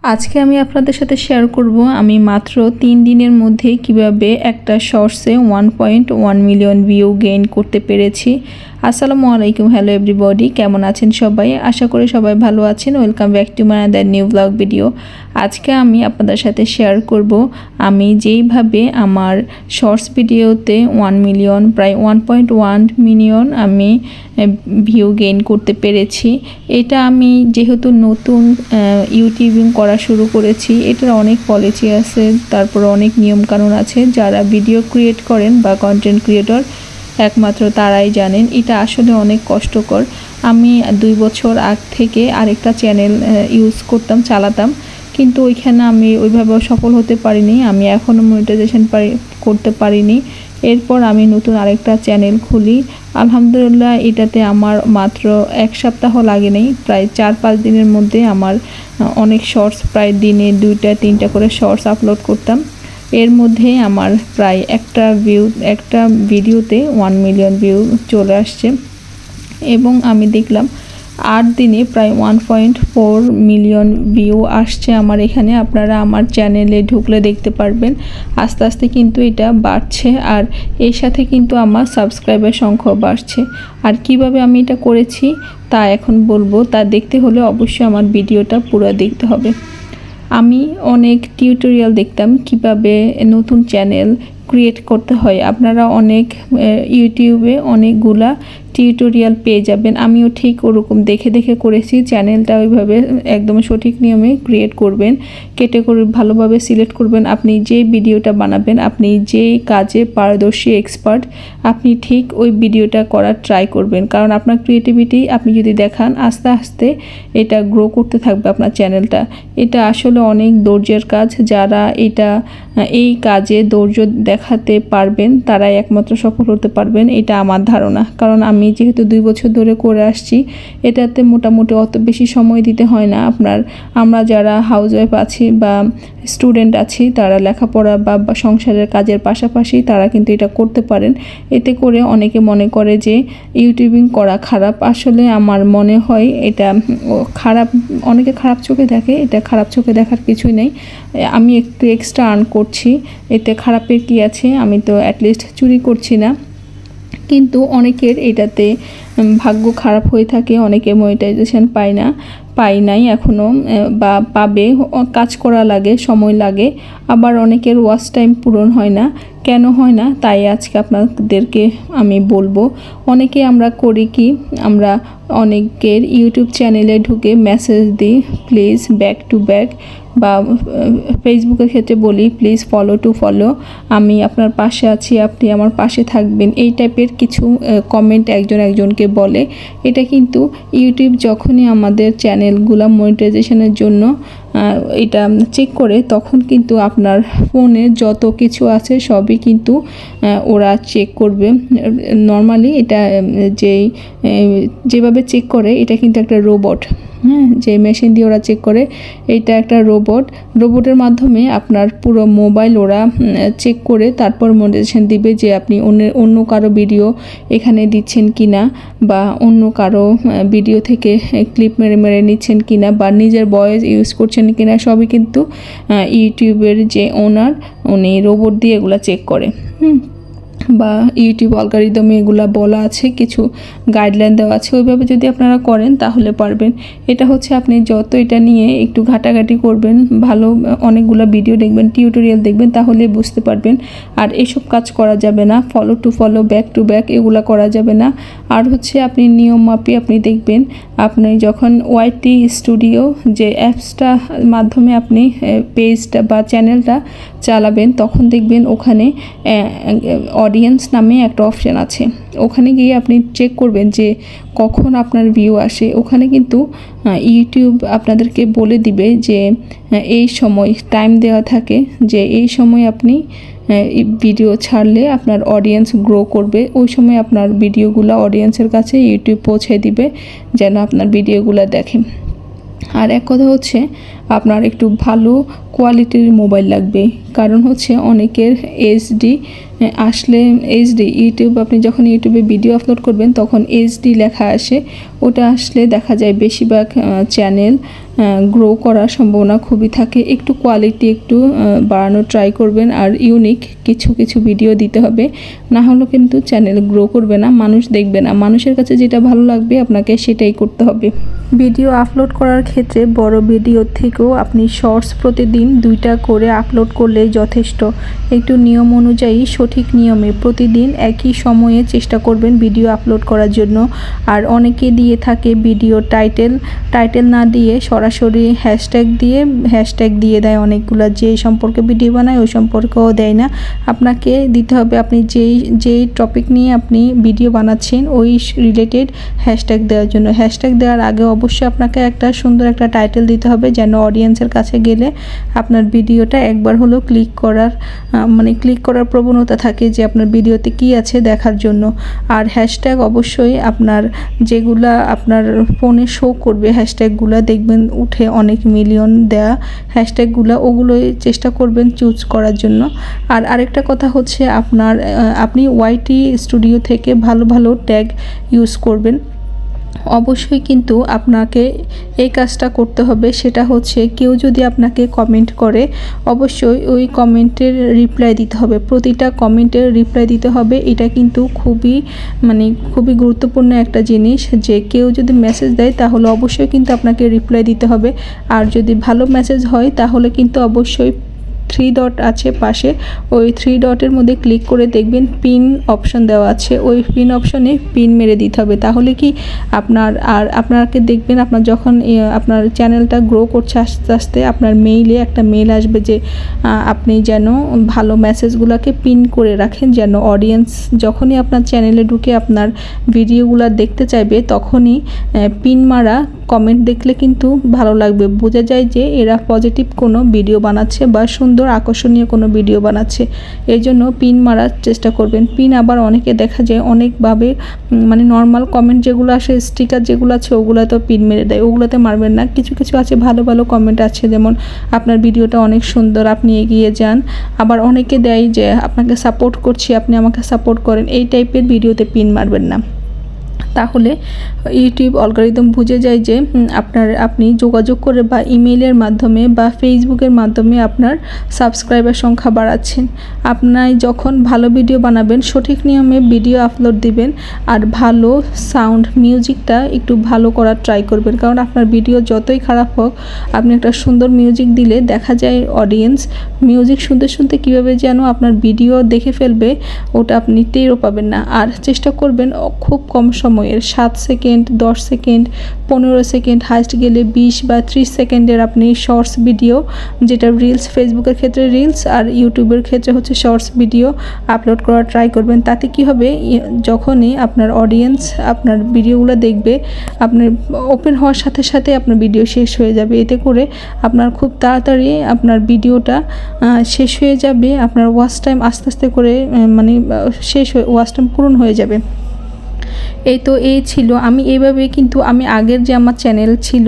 আজকে আমি আপনাদের সাথে শেয়ার করব আমি মাত্র 3 দিনের মধ্যে কিভাবে একটা শর্টসে 1.1 মিলিয়ন ভিউ গেইন করতে পেরেছি। আসসালামু আলাইকুম, হ্যালো এভরিবডি, কেমন আছেন সবাই? আশা করি সবাই ভালো আছেন। Welcome back to my other new blog video. আজকে আমি আপনাদের সাথে শেয়ার করব আমি যেইভাবে আমার শর্টস ভিডিওতে 1 মিলিয়ন প্রায় 1.1 মিলিয়ন আমি ভিউ গেইন করতে পেরেছি। এটা আমি যেহেতু নতুন ইউটিউবিং করা শুরু করেছি, এটার অনেক পলিসি আছে, তারপর অনেক নিয়মকানুন আছে। যারা ভিডিও ক্রিয়েট করেন বা কন্টেন্ট ক্রিয়েটর একমাত্র তারাই জানেন। এটা আসলে অনেক কষ্টকর। আমি 2 বছর আগ থেকে আরেকটা চ্যানেল ইউজ করতাম, চালাতাম, কিন্তু ওইখানে আমি ওইভাবে সফল হতে পারিনি। আমি এখনও মনিটাইজেশন করতে পারিনি। এরপর আমি নতুন আরেকটা চ্যানেল খুলি। আলহামদুলিল্লাহ এটাতে আমার মাত্র 1 সপ্তাহ লাগে নেই, প্রায় 4-5 দিনের মধ্যে আমার অনেক শর্টস, প্রায় দিনে 2-3টা করে শর্টস আপলোড করতাম। এর মধ্যে আমার প্রায় একটা ভিডিওতে 1 মিলিয়ন ভিউ চলে আসছে এবং আমি দেখলাম 8 দিনে প্রায় 1.4 মিলিয়ন ভিউ আসছে আমার এখানে। আপনারা আমার চ্যানেলে ঢুকলে দেখতে পারবেন আস্তে আস্তে কিন্তু এটা বাড়ছে, আর এর সাথে কিন্তু আমার সাবস্ক্রাইবার সংখ্যাও বাড়ছে। আর কিভাবে আমি এটা করেছি তা এখন বলবো। তা দেখতে হলে অবশ্যই আমার ভিডিওটা পুরো দেখতে হবে। আমি অনেক টিউটোরিয়াল দেখতাম কিভাবে নতুন চ্যানেল ক্রিয়েট করতে হয়। আপনারা অনেক ইউটিউবে অনেকগুলা টিউটোরিয়াল পেয়ে যাবেন। আমিও ঠিক ওরকম দেখে দেখে করেছি। চ্যানেলটা ওইভাবে একদম সঠিক নিয়মে ক্রিয়েট করবেন, ক্যাটাগরি ভালোভাবে সিলেক্ট করবেন। আপনি যে ভিডিওটা বানাবেন, আপনি যে কাজে পারদর্শী এক্সপার্ট, আপনি ঠিক ওই ভিডিওটা করার ট্রাই করবেন। কারণ আপনার ক্রিয়েটিভিটি আপনি যদি দেখান, আস্তে আস্তে এটা গ্রো করতে থাকবে আপনার চ্যানেলটা। এটা আসলে অনেক ধৈর্যের কাজ। যারা এই কাজে ধৈর্য দেখাতে পারবেন তারাই একমাত্র সফল হতে পারবেন, এটা আমার ধারণা। কারণ আমি যেহেতু 2 বছর ধরে করে আসছি, এটাতে মোটামুটি অত বেশি সময় দিতে হয় না। আমরা যারা হাউসওয়াইফ আছি বা স্টুডেন্ট আছি, তারা লেখাপড়া বা সংসারের কাজের পাশাপাশি তারা কিন্তু এটা করতে পারেন। এতে করে অনেকে মনে করে যে ইউটিউবিং করা খারাপ। আসলে আমার মনে হয় এটা খারাপ, অনেকে খারাপ চোখে দেখে। এটা খারাপ চোখে দেখার কিছুই নেই। আমি একটু এক্সট্রা আর্ন করছি, এতে খারাপের কি আছে? আমি তো অ্যাটলিস্ট চুরি করছি না। কিন্তু অনেকের এটাতে ভাগ্য খারাপ হয়ে থাকে, অনেকে মনিটাইজেশন পায় নাই এখনও, বা পাবে। কাজ করা লাগে, সময় লাগে। আবার অনেকের ওয়াচ টাইম পূরণ হয় না। কেন হয় না তাই আজকে আপনাদেরকে আমি বলবো। অনেকে আমরা করি কি, আমরা অনেকের ইউটিউব চ্যানেলে ঢুকে মেসেজ দিই প্লিজ ব্যাক টু ব্যাক, বা ফেসবুকের ক্ষেত্রে বলি প্লিজ ফলো টু ফলো, আমি আপনার পাশে আছি, আপনি আমার পাশে থাকবেন। এই টাইপের কিছু কমেন্ট একজনকে বলে। এটা কিন্তু ইউটিউব যখনই আমাদের চ্যানেলগুলো মনিটাইজেশনের জন্য এটা চেক করে, তখন কিন্তু আপনার ফোনে যত কিছু আছে সবই কিন্তু ওরা চেক করবে। নর্মালি এটা যেভাবে চেক করে, এটা কিন্তু একটা রোবট, যে মেশিন দিয়ে ওরা চেক করে, এটা একটা রোবটের মাধ্যমে আপনার পুরো মোবাইল ওরা চেক করে তারপর মনিটাইজেশন দিবে যে আপনি অন্য কারো ভিডিও এখানে দিচ্ছেন কিনা, বা অন্য কারো ভিডিও থেকে ক্লিপ মেরে নিচ্ছেন কিনা, বা নিজের ভয়েস ইউজ করছেন কিনা, সবই কিন্তু ইউটিউবের যে ওনার, উনি রোবট দিয়ে এগুলো চেক করে। বা ইউটিউব অ্যালগরিদমে এগুলা বলা আছে, কিছু গাইডলাইন দেওয়া আছে। ওইভাবে যদি আপনারা করেন তাহলে পারবেন। এটা হচ্ছে আপনি যত এটা নিয়ে একটু ঘাটাঘাটি করবেন, ভালো অনেকগুলো ভিডিও দেখবেন, টিউটোরিয়াল দেখবেন, তাহলে বুঝতে পারবেন। আর এসব কাজ করা যাবে না, follow to follow, back to back, এগুলা করা যাবে না। আর হচ্ছে আপনি নিয়ম মাফিক আপনি দেখবেন, আপনি যখন ওয়াইটি স্টুডিও যে অ্যাপসটা মাধ্যমে আপনি পেজটা বা চ্যানেলটা চালাবেন, তখন দেখবেন ওখানে অডিয়েন্স নামে একটা অপশান আছে। ওখানে গিয়ে আপনি চেক করবেন যে কখন আপনার ভিউ আসে। ওখানে কিন্তু ইউটিউব আপনাদেরকে বলে দিবে যে এই সময় টাইম দেওয়া থাকে, যে এই সময় আপনি ভিডিও ছাড়লে আপনার অডিয়েন্স গ্রো করবে। ওই সময় আপনার ভিডিওগুলো অডিয়েন্সের কাছে ইউটিউব পৌঁছে দিবে যেন আপনার ভিডিওগুলো দেখেন। আর এক কথা হচ্ছে আপনার একটু ভালো কোয়ালিটির মোবাইল লাগবে, কারণ হচ্ছে অনেকের এইচডি আসলে এইচডি ইউটিউব, আপনি যখন ইউটিউবে ভিডিও আপলোড করবেন তখন এইচডি লেখা আসে, ওটা আসলে দেখা যায় বেশিরভাগ চ্যানেল গ্রো করার সম্ভাবনা খুবই থাকে। একটু কোয়ালিটি একটু বাড়ানোর ট্রাই করবেন, আর ইউনিক কিছু কিছু ভিডিও দিতে হবে, না হলে কিন্তু চ্যানেল গ্রো করবে না, মানুষ দেখবে না। মানুষের কাছে যেটা ভালো লাগবে আপনাকে সেটাই করতে হবে। ভিডিও আপলোড করার ক্ষেত্রে বড় ভিডিওর থেকেও আপনি শর্টস প্রতিদিন 2টা করে আপলোড করলেই যথেষ্ট। একটু নিয়ম অনুযায়ী সঠিক নিয়মে প্রতিদিন একই সময়ে চেষ্টা করবেন ভিডিও আপলোড করার জন্য। আর অনেকে দিয়ে থাকে ভিডিও টাইটেল না দিয়ে সরাসরি হ্যাশট্যাগ দিয়ে দেয় অনেকগুলো, যে সম্পর্কে ভিডিও বানায় ওই সম্পর্কেও দেয় না। আপনাকে দিতে হবে আপনি যেই টপিক নিয়ে আপনি ভিডিও বানাচ্ছেন ওই রিলেটেড হ্যাশট্যাগ দেওয়ার জন্য। হ্যাশট্যাগ দেওয়ার আগে অবশ্যই আপনাকে একটা সুন্দর একটা টাইটেল দিতে হবে, যেন অডিয়েন্সের কাছে গেলে আপনার ভিডিওটা একবার হলেও ক্লিক করার প্রবণতা থাকে যে আপনার ভিডিওতে কি আছে দেখার জন্য। আর হ্যাশট্যাগ অবশ্যই আপনার যেগুলা আপনার ফোনে শো করবে হ্যাশট্যাগুলো দেখবেন উঠে অনেক মিলিয়ন দেয়া হ্যাশট্যাগুলো, ওগুলোই চেষ্টা করবেন চুজ করার জন্য। আর আরেকটা কথা হচ্ছে আপনি ওয়াইটি স্টুডিও থেকে ভালো ট্যাগ ইউজ করবেন। অবশ্যই কিন্তু আপনাকে এই কাজটা করতে হবে, সেটা হচ্ছে কেউ যদি আপনাকে কমেন্ট করে অবশ্যই ওই কমেন্টের রিপ্লাই দিতে হবে, প্রতিটা কমেন্টের রিপ্লাই দিতে হবে। এটা কিন্তু খুবই গুরুত্বপূর্ণ একটা জিনিস, যে কেউ যদি মেসেজ দেয় তাহলে অবশ্যই কিন্তু আপনাকে রিপ্লাই দিতে হবে। আর যদি ভালো মেসেজ হয় তাহলে কিন্তু অবশ্যই 3 ডট আছে পাশে, ওই 3 ডটের মধ্যে ক্লিক করে দেখবেন পিন অপশন দেওয়া আছে, ওই পিন অপশনে পিন মেরে দিতে হবে। তাহলে কি আপনাকে দেখবেন আপনার যখন আপনার চ্যানেলটা গ্রো করছে আস্তে আস্তে আপনার মেইলে একটা মেইল আসবে যে আপনি যেন ভালো মেসেজগুলোকে পিন করে রাখেন, যেন অডিয়েন্স যখনই আপনার চ্যানেলে ঢুকে আপনার ভিডিওগুলো দেখতে চাইবে তখনই পিন মারা কমেন্ট দেখলে কিন্তু ভালো লাগবে, বোঝা যায় যে এরা পজিটিভ কোনো ভিডিও বানাচ্ছে বা সুন্দর আকর্ষণীয় কোনো ভিডিও বানাচ্ছে। এই জন্য পিন মারার চেষ্টা করবেন। পিন আবার অনেকে দেখা যায় অনেকভাবে নর্মাল কমেন্ট যেগুলো আসে, স্টিকার যেগুলো আছে ওগুলো তো পিন মেরে দেয়, ওগুলোতে মারবেন না। কিছু আছে ভালো কমেন্ট আছে, যেমন আপনার ভিডিওটা অনেক সুন্দর, আপনি এগিয়ে যান। আবার অনেকে দেয় যে আপনাকে সাপোর্ট করছি, আপনি আমাকে সাপোর্ট করেন, এই টাইপের ভিডিওতে পিন মারবেন না। তাহলে ইউটিউব অ্যালগরিদম বুঝে যায় যে আপনি যোগাযোগ করে বা ইমেইলের মাধ্যমে বা ফেসবুকের মাধ্যমে আপনার সাবস্ক্রাইবার সংখ্যা বাড়াচ্ছেন। আপনি যখন ভালো ভিডিও বানাবেন সঠিক নিয়মে ভিডিও আপলোড দিবেন, আর ভালো সাউন্ড মিউজিকটা একটু ভালো করার ট্রাই করবেন, কারণ আপনার ভিডিও যতই খারাপ হোক আপনি একটা সুন্দর মিউজিক দিলে দেখা যায় অডিয়েন্স মিউজিক শুনতে কীভাবে যেন আপনার ভিডিও দেখে ফেলবে, ওটা আপনি টেরও পাবেন না। আর চেষ্টা করবেন খুব কম সময়ের 7 সেকেন্ড, 10 সেকেন্ড, 15 সেকেন্ড, হাইস্ট গেলে 20 বা 30 সেকেন্ডের আপনি শর্টস ভিডিও, যেটা রিলস, ফেসবুকের ক্ষেত্রে রিলস আর ইউটিউবের ক্ষেত্রে হচ্ছে শর্টস ভিডিও আপলোড করার ট্রাই করবেন। তাতে কি হবে, যখনই আপনার অডিয়েন্স আপনার ভিডিওগুলো দেখবে আপনার ওপেন হওয়ার সাথে সাথে আপনার ভিডিও শেষ হয়ে যাবে। এতে করে আপনার খুব তাড়াতাড়ি আপনার ভিডিওটা শেষ হয়ে যাবে, আপনার ওয়াচ টাইম আস্তে আস্তে করে ওয়াচ টাইম পূরণ হয়ে যাবে। এই ছিল আমি এইভাবে, কিন্তু আমি আগের যে আমার চ্যানেল ছিল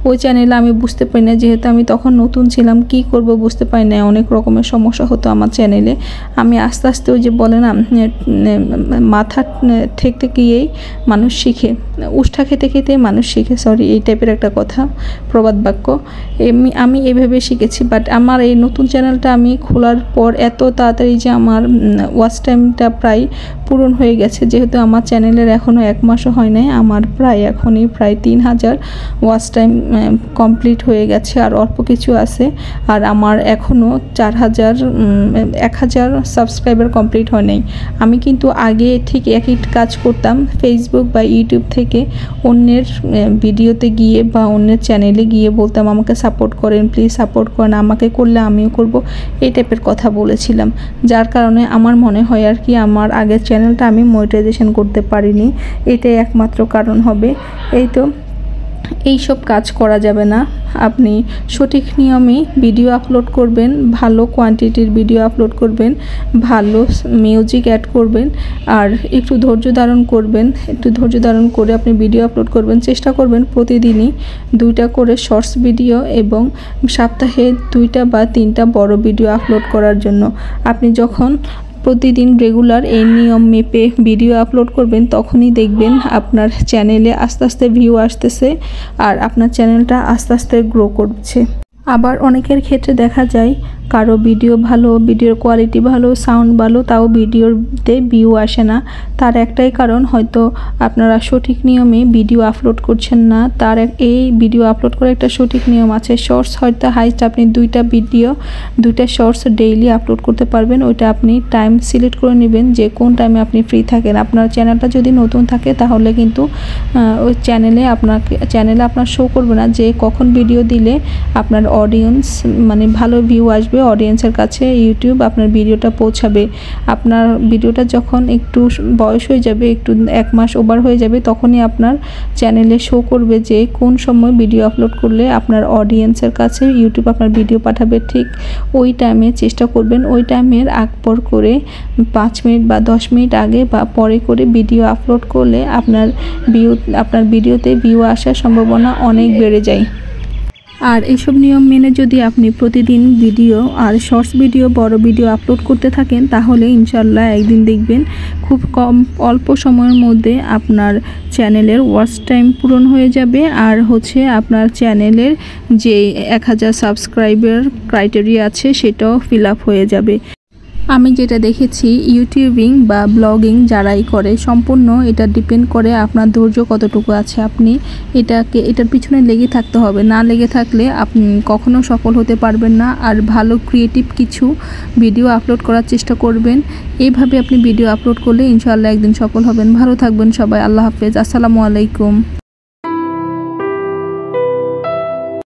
ওই চ্যানেলে আমি বুঝতে পারি না, যেহেতু আমি তখন নতুন ছিলাম, কি করব বুঝতে পারি না, অনেক রকমের সমস্যা হতো আমার চ্যানেলে। আমি আস্তে আস্তে ওই যে বলে না মাথা ঠেকতে গিয়েই মানুষ শিখে, উষ্ঠা খেতে খেতে মানুষ শিখে, সরি এই টাইপের একটা কথা, প্রবাদ বাক্য। আমি এইভাবে শিখেছি। বাট আমার এই নতুন চ্যানেলটা আমি খোলার পর এত তাড়াতাড়ি যে আমার ওয়াচ টাইমটা প্রায় পূরণ হয়ে গেছে, যেহেতু আমার চ্যানেলের এখনও 1 মাসও হয় নাই, আমার এখনই প্রায় 3000 ওয়াচ টাইম কমপ্লিট হয়ে গেছে, আর অল্প কিছু আছে। আর আমার এখনও 1000 সাবস্ক্রাইবার কমপ্লিট হয় নাই। আমি কিন্তু আগে ঠিক একই কাজ করতাম, ফেসবুক বা ইউটিউব থেকে অন্যের ভিডিওতে গিয়ে বা অন্যের চ্যানেলে গিয়ে বলতাম আমাকে সাপোর্ট করেন, প্লিজ সাপোর্ট করেন, আমাকে করলে আমিও করব, এই টাইপের কথা বলেছিলাম। যার কারণে আমার মনে হয় আর কি আমার আগের চ্যানেলটা আমি মনিটাইজেশন করতে পারিনি, এটাই একমাত্র কারণ হবে। এই তো এই সব কাজ করা যাবে না। আপনি সঠিক নিয়মে ভিডিও আপলোড করবেন, ভালো কোয়ান্টিটির ভিডিও আপলোড করবেন, ভালো মিউজিক অ্যাড করবেন, আর একটু ধৈর্য ধারণ করবেন। একটু ধৈর্য ধারণ করে আপনি ভিডিও আপলোড করবেন। চেষ্টা করবেন প্রতিদিনই 2টা করে শর্টস ভিডিও এবং সপ্তাহে 2টা বা 3টা বড় ভিডিও আপলোড করার জন্য। আপনি যখন প্রতিদিন রেগুলার এই নিয়ম মেপে ভিডিও আপলোড করবেন, তখনই দেখবেন আপনার চ্যানেলে আস্তে আস্তে ভিউ আসতেছে আর আপনার চ্যানেলটা আস্তে আস্তে গ্রো করছে। আবার অনেকের ক্ষেত্রে দেখা যায় কারো ভিডিও ভালো, ভিডিওর কোয়ালিটি ভালো, সাউন্ড ভালো, তাও ভিডিওতে ভিউ আসে না। তার একটাই কারণ, হয়তো আপনারা সঠিক নিয়মে ভিডিও আপলোড করছেন না। এই ভিডিও আপলোড করার একটা সঠিক নিয়ম আছে। শর্টস হয়তো হাইস্ট আপনি 2টা শর্টস ডেইলি আপলোড করতে পারবেন। ওইটা আপনি টাইম সিলেক্ট করে নেবেন যে কোন টাইমে আপনি ফ্রি থাকেন। আপনার চ্যানেলটা যদি নতুন থাকে তাহলে কিন্তু ওই চ্যানেলে আপনার শো করবে না যে কখন ভিডিও দিলে আপনার অডিয়েন্স মানে ভালো ভিউ আসবে, অডিয়েন্সের কাছে ইউটিউব আপনার ভিডিওটা পৌঁছাবে। আপনার ভিডিওটা যখন একটু বয়স হয়ে যাবে, একটু 1 মাস ওভার হয়ে যাবে, তখনই আপনার চ্যানেলে শো করবে যে কোন সময় ভিডিও আপলোড করলে আপনার অডিয়েন্সের কাছে ইউটিউব আপনার ভিডিও পাঠাবে। ঠিক ওই টাইমে চেষ্টা করবেন, ওই টাইমের আগ পর করে 5 মিনিট বা 10 মিনিট আগে বা পরে করে ভিডিও আপলোড করলে আপনার ভিডিওতে ভিউ আসার সম্ভাবনা অনেক বেড়ে যায়। আর এইসব নিয়ম মেনে যদি আপনি প্রতিদিন ভিডিও আর শর্টস ভিডিও, বড় ভিডিও আপলোড করতে থাকেন, তাহলে ইনশাল্লাহ একদিন দেখবেন খুব অল্প সময়ের মধ্যে আপনার চ্যানেলের ওয়াচ টাইম পূরণ হয়ে যাবে। আর আপনার চ্যানেলের যে 1000 সাবস্ক্রাইবার ক্রাইটেরিয়া আছে সেটাও ফিল আপ হয়ে যাবে। আমি যেটা দেখেছি, ইউটিউবিং বা ব্লগিং যারাই করে, সম্পূর্ণ এটা ডিপেন্ড করে আপনার ধৈর্য কতটুকু আছে। আপনি এটার পিছনে লেগে থাকতে হবে, না লেগে থাকলে আপনি কখনো সফল হতে পারবেন না। আর ভালো ক্রিয়েটিভ কিছু ভিডিও আপলোড করার চেষ্টা করবেন। এইভাবে আপনি ভিডিও আপলোড করলে ইনশাআল্লাহ একদিন সফল হবেন। ভালো থাকবেন সবাই। আল্লাহ হাফেজ। আসসালামু আলাইকুম।